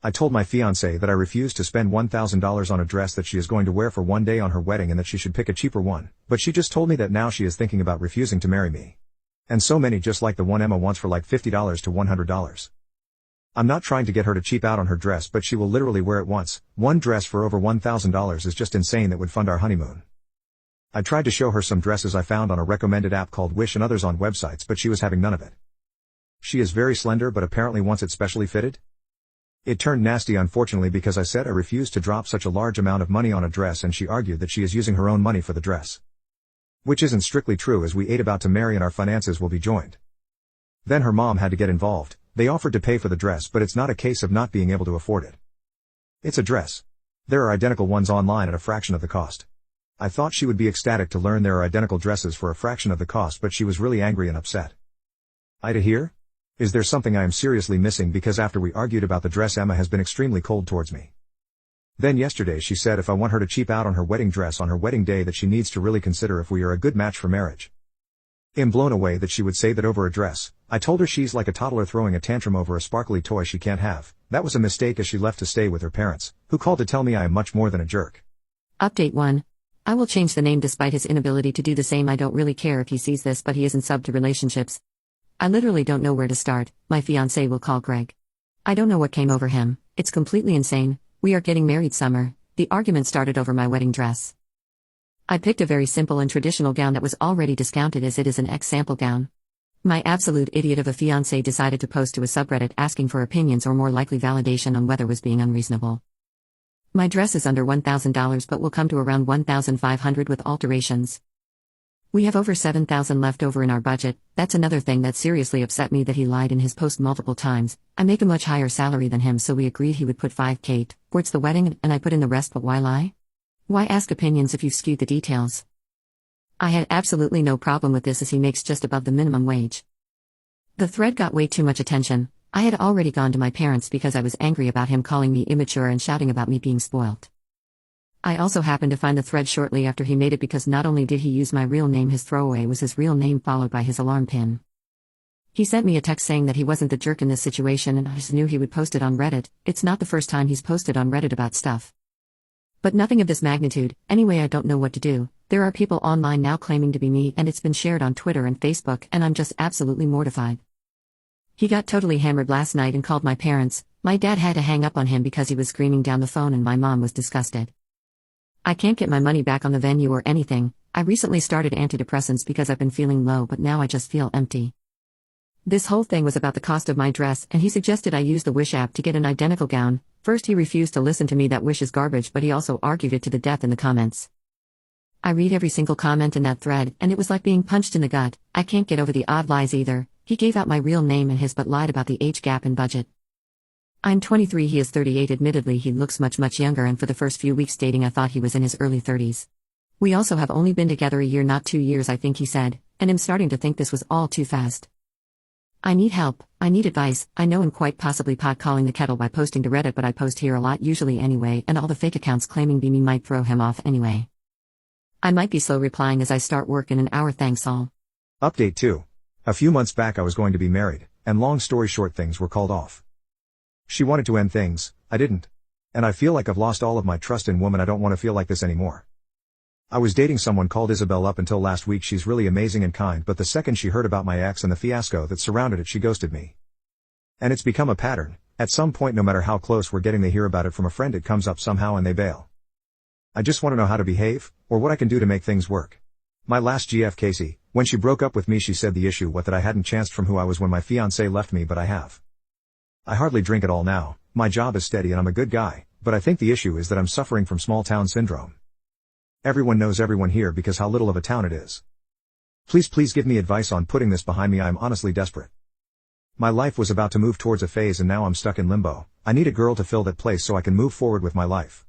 I told my fiancée that I refused to spend $1,000 on a dress that she is going to wear for one day on her wedding and that she should pick a cheaper one, but she just told me that now she is thinking about refusing to marry me. And so many just like the one Emma wants for like $50 to $100. I'm not trying to get her to cheap out on her dress, but she will literally wear it once. One dress for over $1,000 is just insane. That would fund our honeymoon. I tried to show her some dresses I found on a recommended app called Wish and others on websites, but she was having none of it. She is very slender but apparently wants it specially fitted. It turned nasty unfortunately because I said I refused to drop such a large amount of money on a dress, and she argued that she is using her own money for the dress. Which isn't strictly true, as we ain't about to marry and our finances will be joined. Then her mom had to get involved. They offered to pay for the dress, but it's not a case of not being able to afford it. It's a dress. There are identical ones online at a fraction of the cost. I thought she would be ecstatic to learn there are identical dresses for a fraction of the cost, but she was really angry and upset. Ida here? Is there something I am seriously missing? Because after we argued about the dress, Emma has been extremely cold towards me. Then yesterday she said if I want her to cheap out on her wedding dress on her wedding day, that she needs to really consider if we are a good match for marriage. I'm blown away that she would say that over a dress. I told her she's like a toddler throwing a tantrum over a sparkly toy she can't have. That was a mistake, as she left to stay with her parents, who called to tell me I am much more than a jerk. Update 1. I will change the name despite his inability to do the same. I don't really care if he sees this, but he isn't subbed to relationships. I literally don't know where to start. My fiancé will call Greg. I don't know what came over him. It's completely insane. We are getting married summer. The argument started over my wedding dress. I picked a very simple and traditional gown that was already discounted as it is an X-sample gown. My absolute idiot of a fiancé decided to post to a subreddit asking for opinions or more likely validation on whether was being unreasonable. My dress is under $1,000 but will come to around $1,500 with alterations. We have over $7,000 left over in our budget. That's another thing that seriously upset me, that he lied in his post multiple times. I make a much higher salary than him, so we agreed he would put $5,000 towards the wedding and I put in the rest, but why lie? Why ask opinions if you've skewed the details? I had absolutely no problem with this, as he makes just above the minimum wage. The thread got way too much attention. I had already gone to my parents because I was angry about him calling me immature and shouting about me being spoilt. I also happened to find the thread shortly after he made it, because not only did he use my real name, his throwaway was his real name followed by his alarm pin. He sent me a text saying that he wasn't the jerk in this situation, and I just knew he would post it on Reddit. It's not the first time he's posted on Reddit about stuff. But nothing of this magnitude. Anyway, I don't know what to do. There are people online now claiming to be me, and it's been shared on Twitter and Facebook, and I'm just absolutely mortified. He got totally hammered last night and called my parents. My dad had to hang up on him because he was screaming down the phone, and my mom was disgusted. I can't get my money back on the venue or anything. I recently started antidepressants because I've been feeling low, but now I just feel empty. This whole thing was about the cost of my dress, and he suggested I use the Wish app to get an identical gown. First he refused to listen to me that Wish is garbage, but he also argued it to the death in the comments. I read every single comment in that thread, and it was like being punched in the gut. I can't get over the odd lies either. He gave out my real name and his, but lied about the age gap and budget. I'm 23, he is 38. Admittedly, he looks much younger, and for the first few weeks dating I thought he was in his early 30s. We also have only been together a year, not 2 years I think he said, and I'm starting to think this was all too fast. I need help, I need advice. I know I'm quite possibly pot calling the kettle by posting to Reddit, but I post here a lot usually anyway, and all the fake accounts claiming be me might throw him off anyway. I might be slow replying as I start work in an hour. Thanks all. Update 2. A few months back I was going to be married, and long story short, things were called off. She wanted to end things, I didn't. And I feel like I've lost all of my trust in women. I don't want to feel like this anymore. I was dating someone called Isabel up until last week. She's really amazing and kind, but the second she heard about my ex and the fiasco that surrounded it, she ghosted me. And it's become a pattern. At some point, no matter how close we're getting, they hear about it from a friend, it comes up somehow, and they bail. I just want to know how to behave, or what I can do to make things work. My last GF, Casey, when she broke up with me, she said the issue was that I hadn't chanced from who I was when my fiancé left me, but I have. I hardly drink at all now, my job is steady and I'm a good guy, but I think the issue is that I'm suffering from small town syndrome. Everyone knows everyone here because how little of a town it is. Please give me advice on putting this behind me. I'm honestly desperate. My life was about to move towards a phase and now I'm stuck in limbo. I need a girl to fill that place so I can move forward with my life.